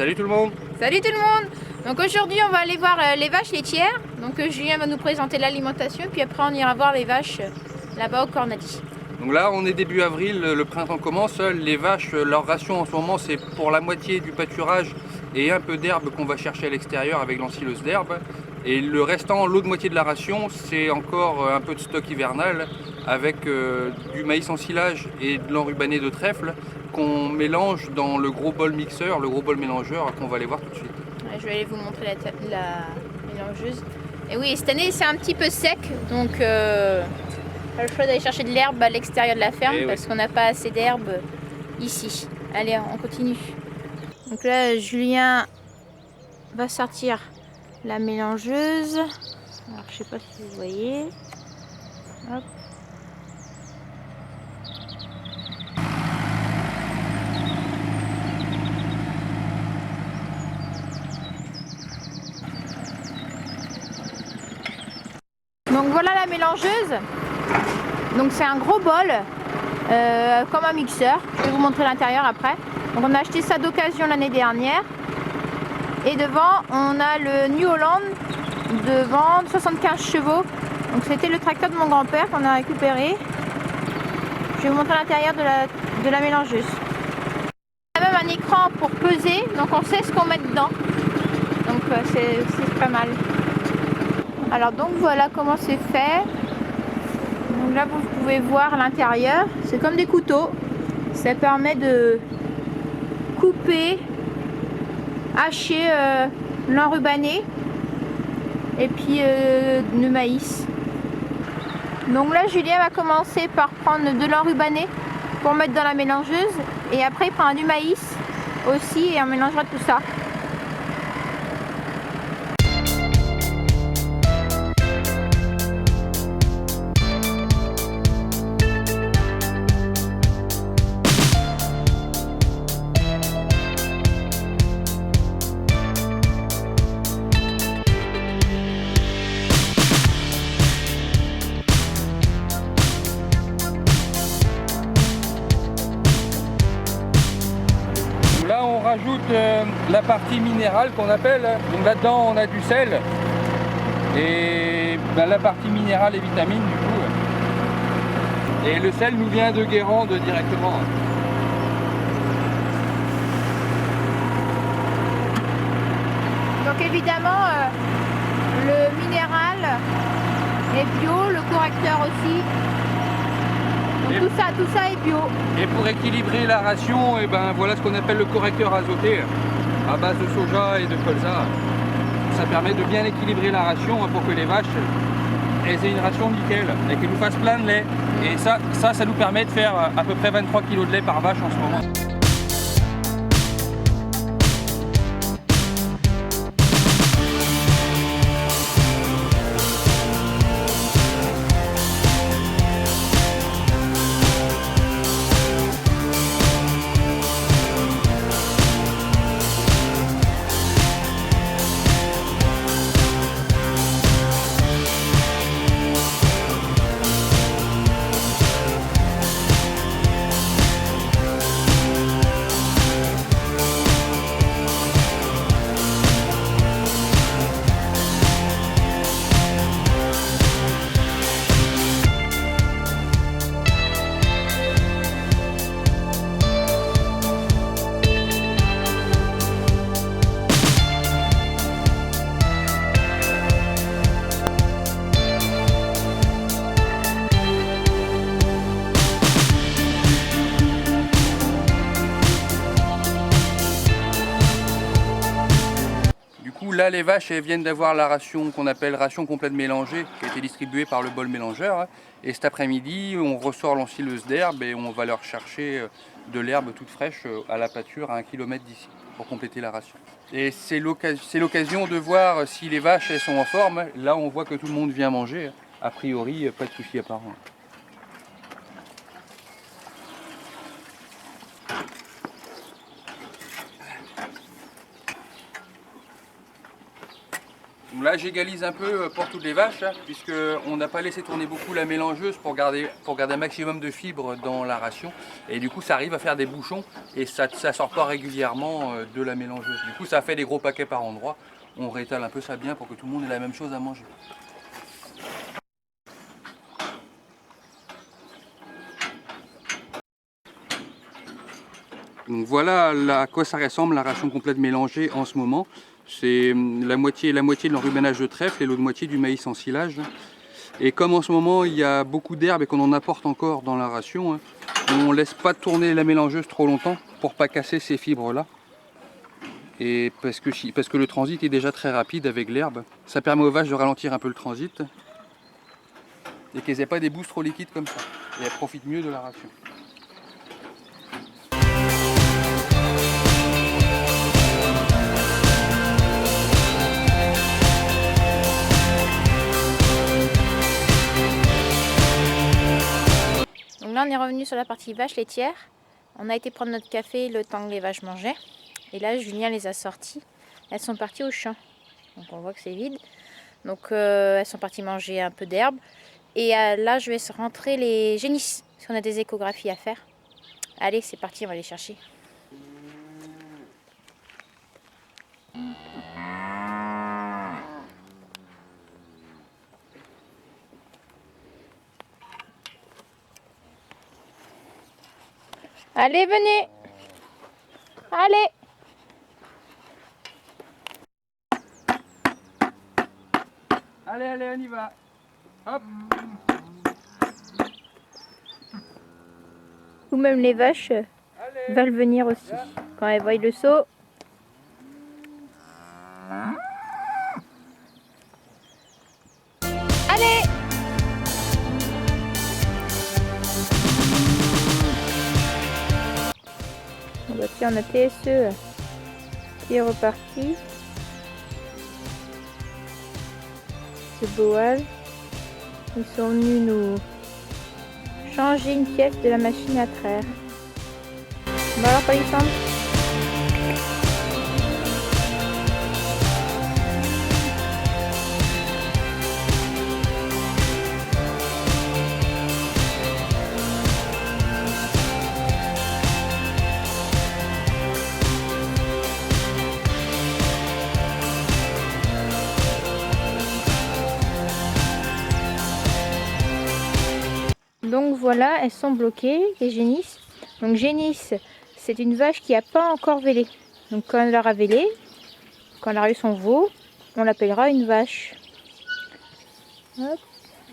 Salut tout le monde. Salut tout le monde. Donc aujourd'hui on va aller voir les vaches laitières. Donc Julien va nous présenter l'alimentation, puis après on ira voir les vaches là-bas au Cornady. Donc là on est début avril, le printemps commence. Les vaches, leur ration en ce moment c'est pour la moitié du pâturage et un peu d'herbe qu'on va chercher à l'extérieur avec l'ensileuse d'herbe. Et le restant, l'autre moitié de la ration, c'est encore un peu de stock hivernal avec du maïs en silage et de l'enrubané de trèfle qu'on mélange dans le gros bol mixeur, le gros bol mélangeur qu'on va aller voir tout de suite. Ouais, je vais aller vous montrer la mélangeuse. Et oui, cette année c'est un petit peu sec, donc pas le choix d'aller chercher de l'herbe à l'extérieur de la ferme parce qu'on n'a pas assez d'herbe ici. Allez, on continue. Donc là, Julien va sortir la mélangeuse. Alors, je sais pas si vous voyez. Hop. Donc voilà la mélangeuse. Donc c'est un gros bol, comme un mixeur. Je vais vous montrer l'intérieur après. Donc on a acheté ça d'occasion l'année dernière. Et devant on a le New Holland devant 75 chevaux. Donc c'était le tracteur de mon grand-père qu'on a récupéré. Je vais vous montrer l'intérieur de la mélangeuse. On a même un écran pour peser, donc on sait ce qu'on met dedans. Donc c'est pas mal. Alors donc voilà comment c'est fait. Donc là vous pouvez voir l'intérieur, c'est comme des couteaux. Ça permet de couper, hacher l'enrubané et puis le maïs. Donc là Julien va commencer par prendre de l'enrubané pour mettre dans la mélangeuse et après il prend du maïs aussi et on mélangera tout ça. Là on rajoute la partie minérale qu'on appelle, donc là-dedans on a du sel et la partie minérale et vitamines du coup. Et le sel nous vient de Guérande directement. Donc évidemment le minéral est bio, le correcteur aussi. Donc tout ça est bio. Et pour équilibrer la ration, et ben voilà ce qu'on appelle le correcteur azoté à base de soja et de colza. Ça permet de bien équilibrer la ration pour que les vaches aient une ration nickel et qu'elles nous fassent plein de lait. Et ça nous permet de faire à peu près 23 kg de lait par vache en ce moment. Là les vaches elles viennent d'avoir la ration qu'on appelle ration complète mélangée qui a été distribuée par le bol mélangeur et cet après-midi on ressort l'ensileuse d'herbe et on va leur chercher de l'herbe toute fraîche à la pâture à 1 km d'ici pour compléter la ration. Et c'est l'occasion de voir si les vaches elles sont en forme. Là on voit que tout le monde vient manger, a priori pas de souci apparent. Donc là j'égalise un peu pour toutes les vaches, puisqu'on n'a pas laissé tourner beaucoup la mélangeuse pour garder un maximum de fibres dans la ration. Et du coup ça arrive à faire des bouchons et ça sort pas régulièrement de la mélangeuse. Du coup ça fait des gros paquets par endroit. On réétale un peu ça bien pour que tout le monde ait la même chose à manger. Donc voilà à quoi ça ressemble la ration complète mélangée en ce moment. C'est la moitié de l'enrubanage de trèfle et l'autre moitié du maïs en silage. Et comme en ce moment il y a beaucoup d'herbes et qu'on en apporte encore dans la ration, on ne laisse pas tourner la mélangeuse trop longtemps pour pas casser ces fibres là. Et parce que le transit est déjà très rapide avec l'herbe. Ça permet aux vaches de ralentir un peu le transit et qu'elles n'aient pas des boosts trop liquides comme ça. Et elles profitent mieux de la ration. Donc là on est revenu sur la partie vache laitière. On a été prendre notre café le temps que les vaches mangeaient. Et là Julien les a sorties. Elles sont parties au champ. Donc on voit que c'est vide. Donc elles sont parties manger un peu d'herbe. Et là je vais rentrer les génisses. Parce qu'on a des échographies à faire. Allez c'est parti, on va les chercher. Allez, venez. Allez. Allez, on y va. Hop. Ou même les vaches veulent venir aussi. Quand elles voient le seau. Allez. Bah tiens, on a TSE qui est reparti. C'est Boal. Ils sont venus nous changer une pièce de la machine à traire. Bon alors Palissandre. Donc voilà, elles sont bloquées, les génisses. Donc génisse, c'est une vache qui n'a pas encore vélé. Donc quand elle aura vélé, quand elle aura eu son veau, on l'appellera une vache. Hop.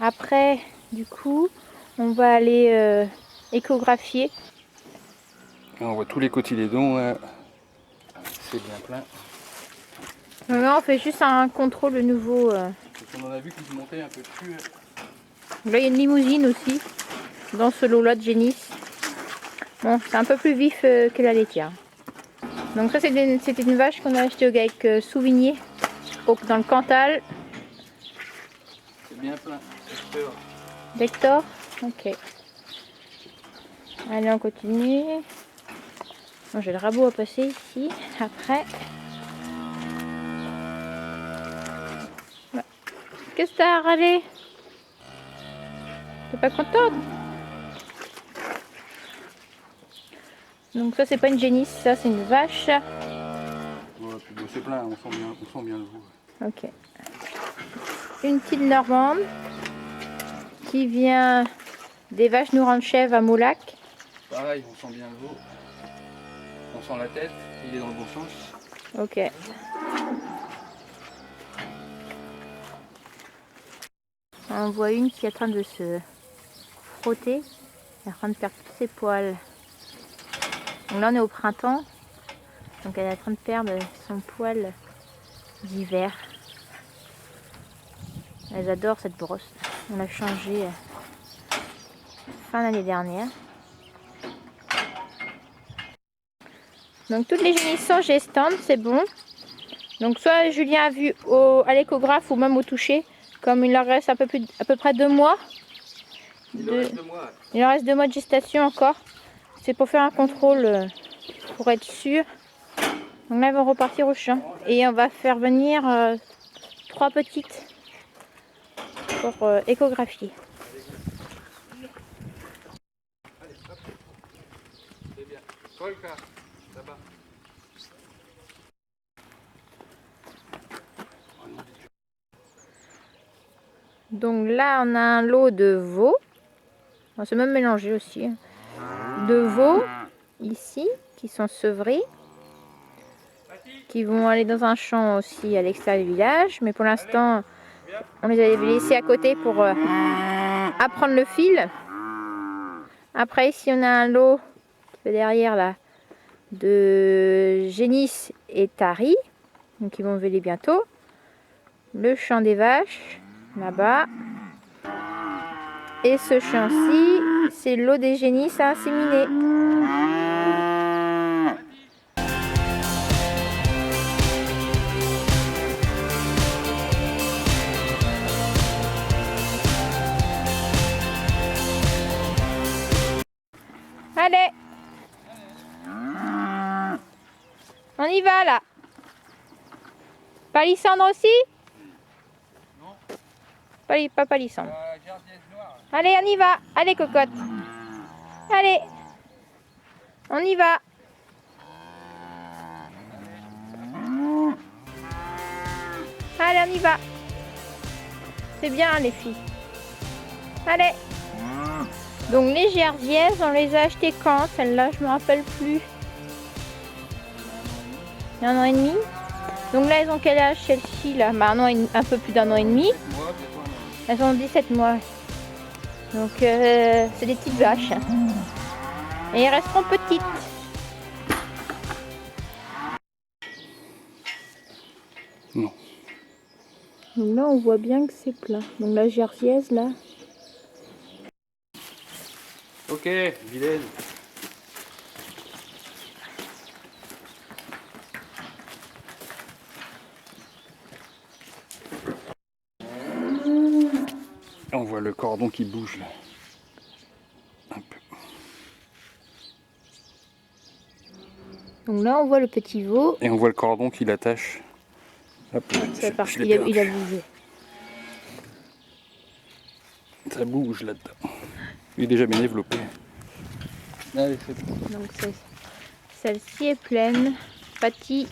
Après, du coup, on va aller échographier. On voit tous les cotylédons, c'est bien plein. Donc là, on fait juste un contrôle de nouveau. On en a vu qui se montaient un peu dessus. Là, il y a une limousine aussi, dans ce lot-là de génisse. Bon, c'est un peu plus vif que la laitière. Donc ça, c'était une vache qu'on a achetée au GAEC Souvigné, dans le Cantal. C'est bien plein. Vector. Ok. Allez, on continue. Bon, j'ai le rabot à passer ici. Après. Qu'est-ce que t'as à râler? T'es pas contente? Donc ça c'est pas une génisse, ça c'est une vache. Ouais, puis c'est plein, on sent bien le veau. Ok. Une petite normande qui vient des vaches nourrantes chèvres à Moulac. Pareil, on sent bien le veau. On sent la tête, il est dans le bon sens. Ok. On voit une qui est en train de se frotter. Elle est en train de perdre tous ses poils. Donc là on est au printemps. Donc elle est en train de perdre son poil d'hiver. Elles adorent cette brosse. On l'a changée fin d'année dernière. Donc toutes les génisses sont gestantes, c'est bon. Donc soit Julien a vu à l'échographe ou même au toucher, comme il leur reste à peu près 2 mois. Il leur reste 2 mois de gestation encore. C'est pour faire un contrôle pour être sûr. Donc là ils vont repartir au champ. Et on va faire venir 3 petites pour échographier. C'est bien. Kolka, là-bas. Donc là, on a un lot de veaux. On s'est même mélangé aussi. De veaux, ici, qui sont sevrés. Qui vont aller dans un champ aussi à l'extérieur du village. Mais pour l'instant, on les avait laissés à côté pour apprendre le fil. Après, ici, on a un lot derrière là de génisse et tari. Donc, ils vont véler bientôt. Le champ des vaches, là-bas. Et ce champ-ci, c'est l'eau des génisses à inséminer. Allez, on y va là. Palissandre aussi? Non. Pas palissandre. Jardiaise noire. Allez, on y va. Allez, cocotte. Allez, on y va. Allez, on y va. C'est bien les filles. Allez. Donc les jersiaises, on les a achetées quand? Celles-là, je me rappelle plus. Il y a 1 an et demi. Donc là, elles ont quel âge celles-ci là? Bah, un peu plus d'1 an et demi. Elles ont 17 mois. Donc c'est des petites vaches. Et elles resteront petites. Non. Donc là, on voit bien que c'est plat. Donc la jersiaise là. Ok, vilaine. On voit le cordon qui bouge là. Un peu. Donc là, on voit le petit veau. Et on voit le cordon qui l'attache. Hop, C'est parti, je l'ai perdu. il a bougé. Ça bouge là-dedans. Il est déjà bien développé. Allez, c'est bon. Donc celle-ci est pleine. Pâtie.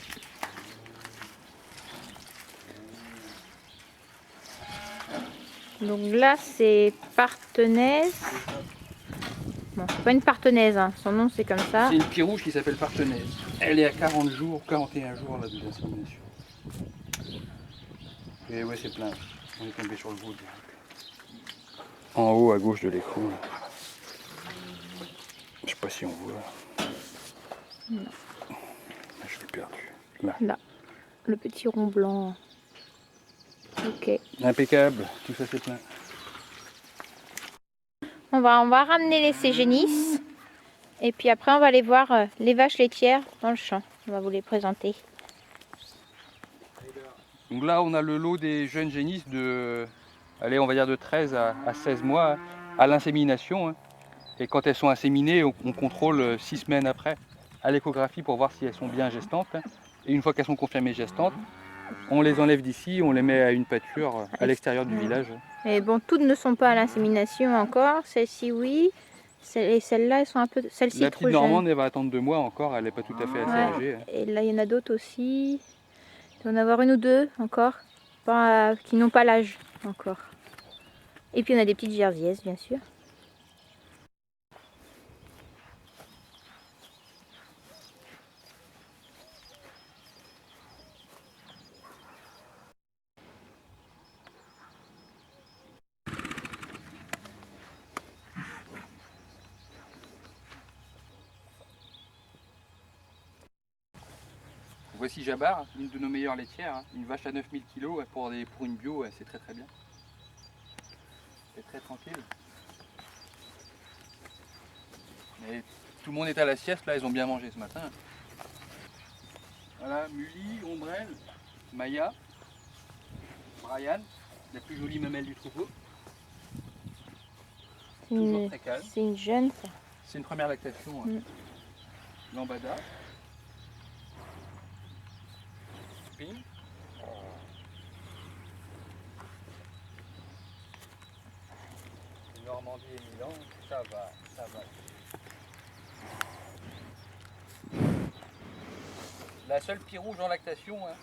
Donc là, c'est partenaise. Bon, c'est pas une partenaise, hein. Son nom c'est comme ça. C'est une pie rouge qui s'appelle partenaise. Elle est à 40 jours, 41 jours là de l'insémination. Et ouais, c'est plein. On est tombé sur le veau direct. En haut à gauche de l'écran. Je sais pas si on voit. Non. Je l'ai perdu. Là. Là, le petit rond blanc. Ok. Impeccable, tout ça c'est plein. On va ramener ces génisses. Et puis après, on va aller voir les vaches laitières dans le champ. On va vous les présenter. Donc là, on a le lot des jeunes génisses de, allez, on va dire de 13 à 16 mois à l'insémination. Et quand elles sont inséminées, on contrôle 6 semaines après à l'échographie pour voir si elles sont bien gestantes. Et une fois qu'elles sont confirmées gestantes, on les enlève d'ici, on les met à une pâture à l'extérieur du village. Et bon, toutes ne sont pas à l'insémination encore. Celle-ci, oui. Et celles-là, elles sont un peu. Celle-ci, La trop petite jeune. normande, elle va attendre 2 mois encore, elle n'est pas tout à fait assez âgée. Et là, il y en a d'autres aussi. Il doit y en avoir 1 ou 2 encore, qui n'ont pas l'âge encore. Et puis, on a des petites jersiaises, bien sûr. Voici Jabbar, une de nos meilleures laitières, une vache à 9000 kg pour une bio, c'est très très bien. C'est très tranquille. Mais tout le monde est à la sieste, là ils ont bien mangé ce matin. Voilà, Mully, Ombrelle, Maya, Brian, la plus jolie mamelle du troupeau. Toujours très calme. C'est une jeune, ça. C'est une première lactation. Lambada. Spring. grandi et 1000 ans, ça va, ça va. La seule pie rouge en lactation, hein.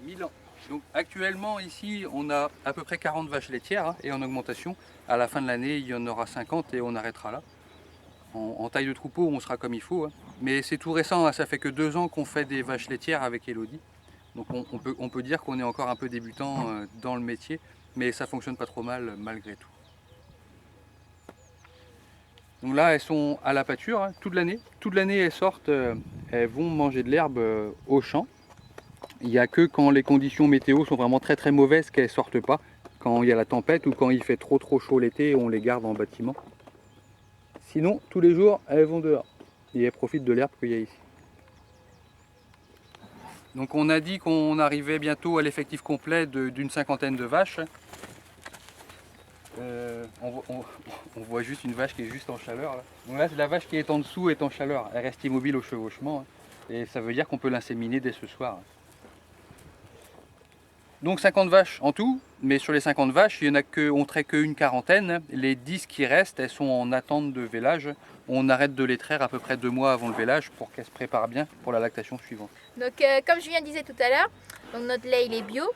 1000 ans. Donc actuellement ici on a à peu près 40 vaches laitières hein, et en augmentation. À la fin de l'année il y en aura 50 et on arrêtera là. En taille de troupeau on sera comme il faut. Hein. Mais c'est tout récent, hein, ça fait que 2 ans qu'on fait des vaches laitières avec Elodie. Donc on peut dire qu'on est encore un peu débutant dans le métier, mais ça fonctionne pas trop mal malgré tout. Donc là elles sont à la pâture hein, toute l'année. Toute l'année elles sortent, elles vont manger de l'herbe au champ. Il n'y a que quand les conditions météo sont vraiment très mauvaises qu'elles ne sortent pas. Quand il y a la tempête ou quand il fait trop chaud l'été, on les garde en bâtiment. Sinon, tous les jours, elles vont dehors. Et elles profitent de l'herbe qu'il y a ici. Donc on a dit qu'on arrivait bientôt à l'effectif complet d'une cinquantaine de vaches. On voit juste une vache qui est juste en chaleur. Là. Donc là, la vache qui est en dessous est en chaleur. Elle reste immobile au chevauchement. Hein. Et ça veut dire qu'on peut l'inséminer dès ce soir. Donc 50 vaches en tout, mais sur les 50 vaches, il y en a on ne traite qu'une quarantaine. Les 10 qui restent, elles sont en attente de vélage. On arrête de les traire à peu près 2 mois avant le vélage pour qu'elles se préparent bien pour la lactation suivante. Donc comme Julien disait tout à l'heure, notre lait il est bio.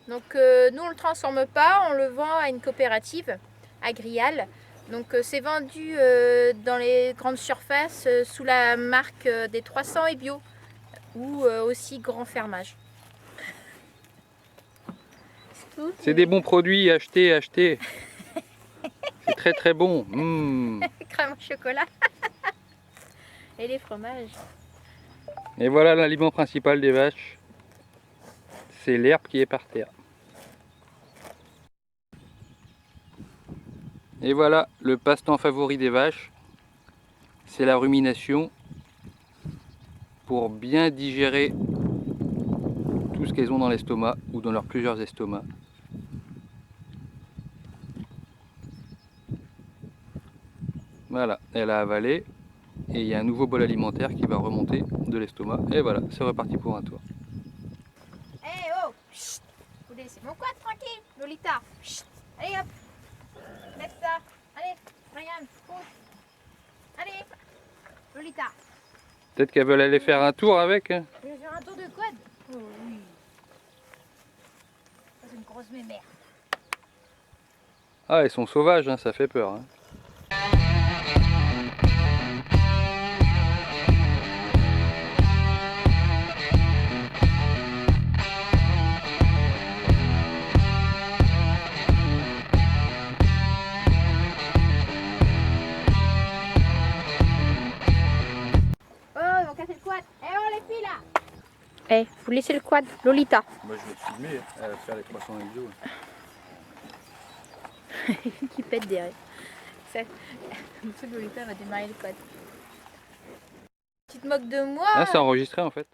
Donc nous on ne le transforme pas, on le vend à une coopérative, Agrial. Donc c'est vendu dans les grandes surfaces sous la marque des 300 et bio ou aussi Grand Fermage. C'est des bons produits, achetez. C'est très bon. Mmh. Crème au chocolat. Et les fromages. Et voilà l'aliment principal des vaches. C'est l'herbe qui est par terre. Et voilà le passe-temps favori des vaches. C'est la rumination pour bien digérer tout ce qu'elles ont dans l'estomac ou dans leurs plusieurs estomacs. Voilà, elle a avalé et il y a un nouveau bol alimentaire qui va remonter de l'estomac. Et voilà, c'est reparti pour un tour. Eh oh, chut, vous laissez mon quad tranquille, Lolita. Chut. Allez hop, lève ça. Allez, Ryan, pousse. Allez, Lolita. Peut-être qu'elles veulent aller faire un tour avec. Hein. Je vais faire un tour de quad. Oh oui. Ça, c'est une grosse mémère. Ah, elles sont sauvages, hein, ça fait peur. Hein. Eh, vous laissez le quad, Lolita. Moi je vais te filmer, elle va faire les 300 exos. Qui pète derrière. Lolita va démarrer le quad. Tu te moques de moi? Ah, c'est enregistré en fait.